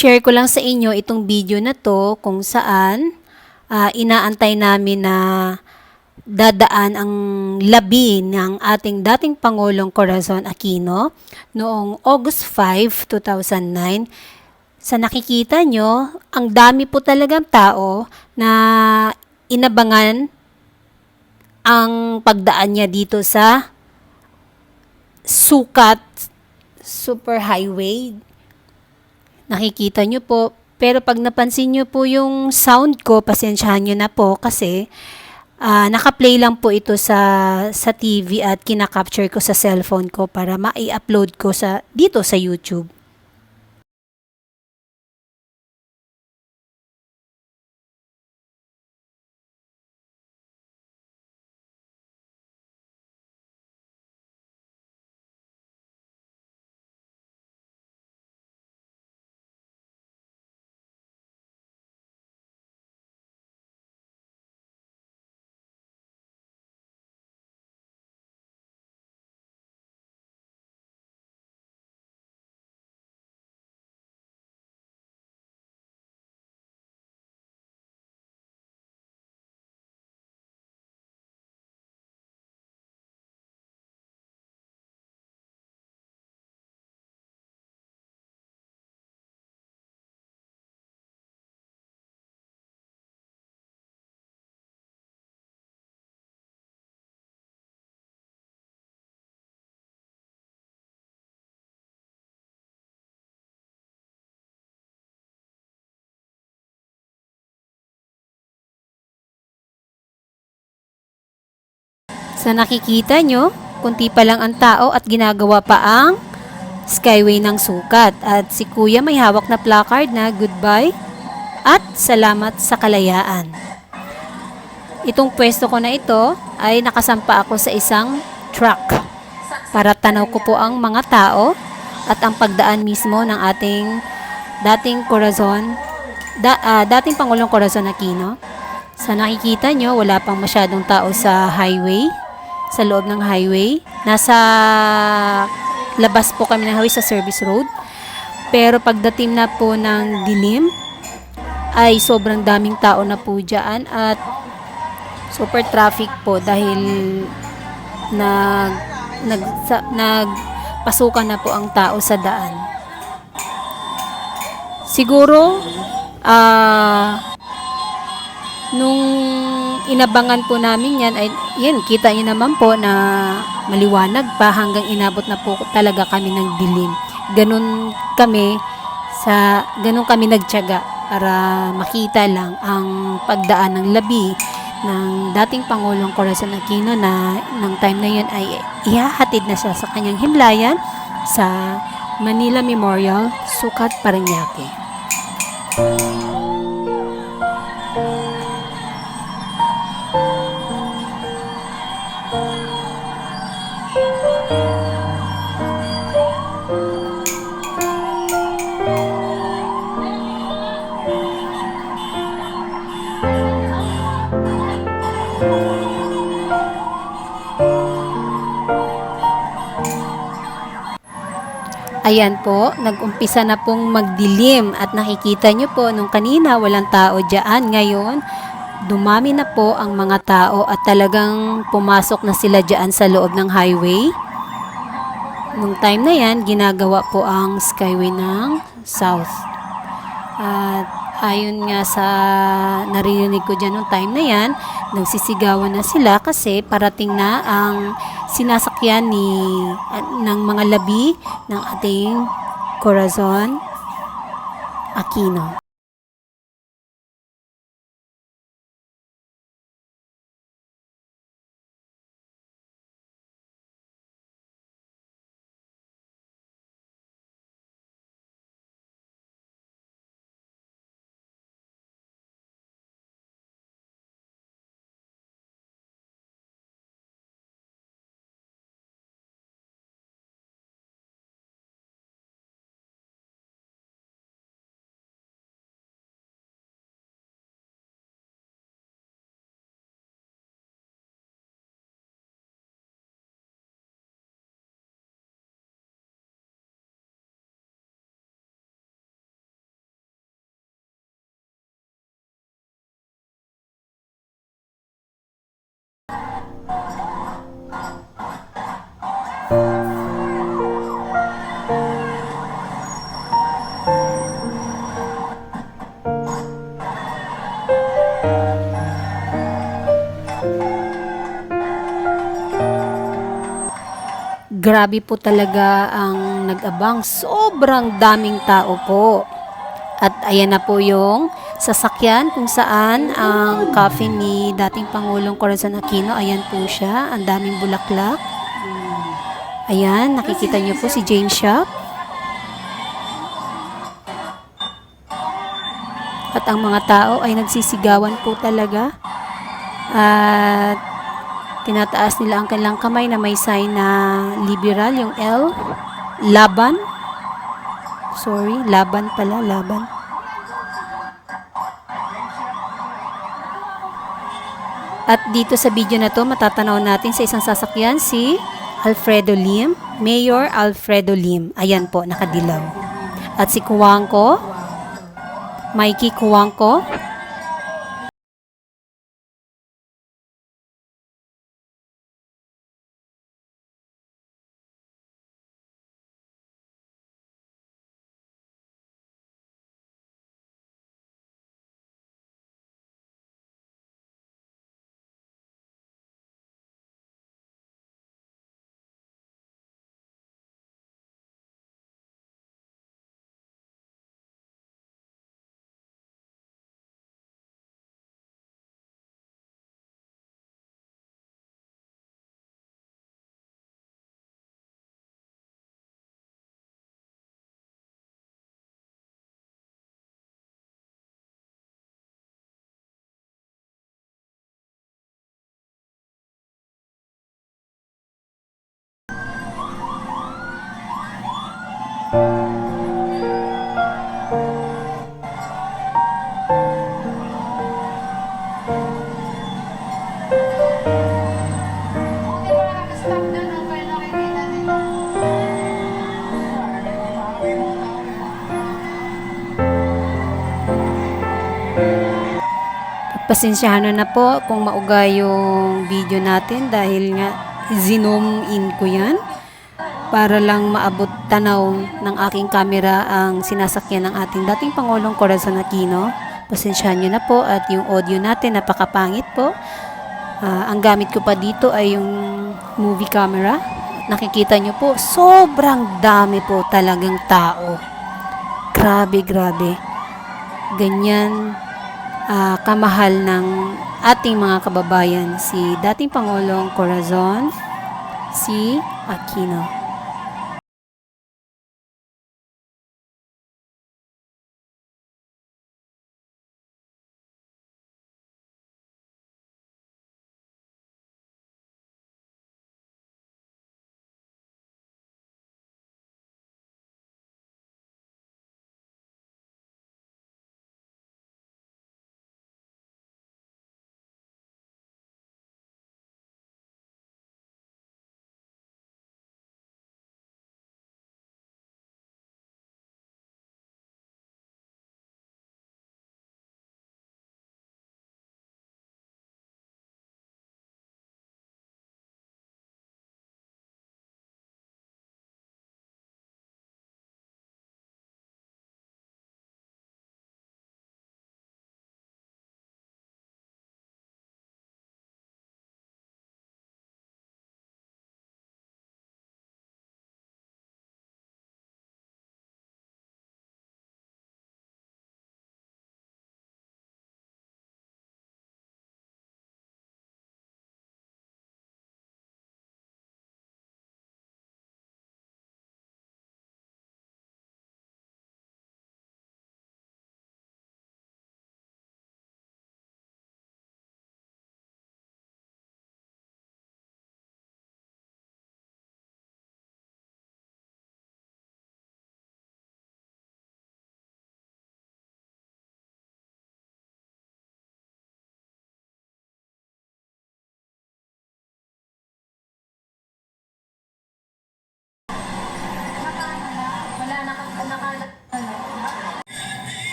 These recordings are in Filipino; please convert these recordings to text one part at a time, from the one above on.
share ko lang sa inyo itong video na to kung saan inaantay namin na dadaan ang labi ng ating dating Pangulong Corazon Aquino noong August 5, 2009. Sa nakikita nyo, ang dami po talagang tao na inabangan ang pagdaan niya dito sa Sukat Superhighway. Nakikita nyo po. Pero pag napansin nyo po yung sound ko, pasensyahan nyo na po kasi naka-play lang po ito sa TV at kinakapture ko sa cellphone ko para ma-upload ko dito sa YouTube. Sa nakikita nyo, kunti pa lang ang tao at ginagawa pa ang Skyway ng Sukat. At si Kuya may hawak na placard na goodbye at salamat sa kalayaan. Itong pwesto ko na ito ay nakasampa ako sa isang truck para tanaw ko po ang mga tao at ang pagdaan mismo ng ating dating dating Pangulong Corazon Aquino. Sa nakikita nyo, wala pang masyadong tao sa highway, sa loob ng highway. Nasa labas po kami ng highway sa service road. Pero pagdating na po ng dilim, ay sobrang daming tao na po dyan at super traffic po dahil nagpasukan na po ang tao sa daan. Siguro, nung inabangan po namin yan, ay yan, kita nyo naman po na maliwanag pa hanggang inabot na po talaga kami ng dilim. Ganun kami nagtiyaga para makita lang ang pagdaan ng labi ng dating Pangulong Corazon Aquino na ng time na yun ay ihahatid na siya sa kanyang himlayan sa Manila Memorial, Sukat, Parañaque. Ayan po, nag-umpisa na pong magdilim at nakikita nyo po nung kanina walang tao dyan. Ngayon, dumami na po ang mga tao at talagang pumasok na sila dyan sa loob ng highway. Nung time na yan, ginagawa po ang Skyway ng South. At ayon nga sa naririnig ko dyan nung time na yan, nagsisigawan na sila kasi parating na ang sinasakyan ng mga labi ng ating Corazon Aquino. Grabe po talaga ang nag-abang. Sobrang daming tao po. At ayan na po yung sasakyan kung saan ang coffin ni dating Pangulong Corazon Aquino. Ayan po siya. Ang daming bulaklak. Ayan, nakikita niyo po si Jane Shop. At ang mga tao ay nagsisigawan po talaga. At tinataas nila ang kanilang kamay na may sign na liberal, yung L. Laban. Sorry, laban pala, laban. At dito sa video na to, matatanaw natin sa isang sasakyan si Alfredo Lim, Mayor Alfredo Lim. Ayan po, nakadilaw. At si Kuwangko, Mikey Kuwangko. Pasensyahan na po kung mauga yung video natin dahil nga zoom in ko yan para lang maabot tanaw ng aking camera ang sinasakyan ng ating dating Pangulong Corazon Aquino. Pasensyahan nyo na po at yung audio natin napakapangit po. Ang gamit ko pa dito ay yung movie camera. Nakikita nyo po, sobrang dami po talagang tao. Grabe, grabe. Ganyan kamahal ng ating mga kababayan si dating Pangulong Corazon, si Aquino.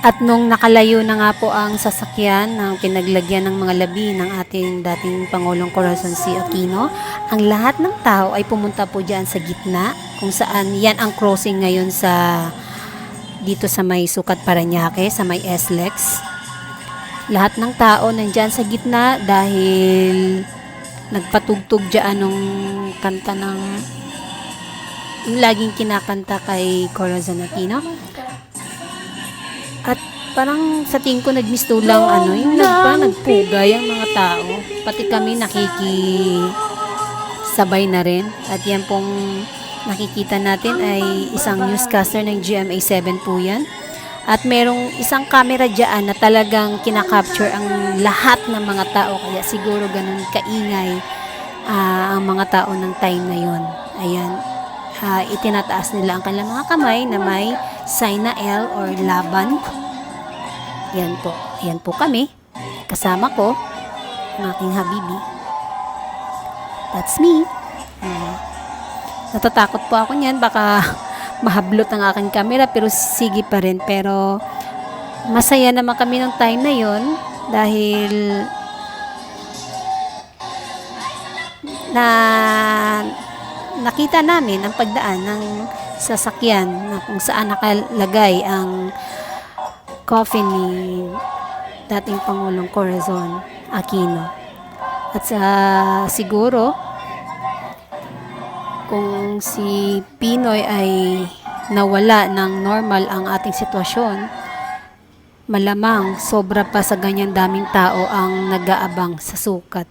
At nung nakalayo na nga po ang sasakyan ng pinaglagyan ng mga labi ng ating dating Pangulong Corazon C. Aquino, ang lahat ng tao ay pumunta po dyan sa gitna, kung saan yan ang crossing ngayon dito sa may Sukat Parañaque, sa may SLEX. Lahat ng tao nandyan sa gitna dahil nagpatugtog dyan nung kanta yung laging kinakanta kay Corazon Aquino. At parang sa tingin ko nagmistulang yung nagpugay ang mga tao. Pati kami nakikisabay na rin. At yan pong nakikita natin ay isang newscaster ng GMA7 po yan. At merong isang camera dyan na talagang kinakapture ang lahat ng mga tao. Kaya siguro ganun kaingay ang mga tao ng time na yon. Ayan. Itinataas nila ang kanilang mga kamay na may sign na L or laban. Yan po. Yan po kami. Kasama ko, ang aking habibi. That's me. Natatakot po ako niyan. Baka mahablot ang aking camera, pero sige pa rin. Pero masaya naman kami ng time na yon dahil nakita namin ang pagdaan ng sasakyan na kung saan nakalagay ang coffin ni dating Pangulong Corazon Aquino. At siguro kung si Pinoy ay nawala ng normal ang ating sitwasyon, malamang sobra pa sa ganyan daming tao ang nag-aabang sa Sukat.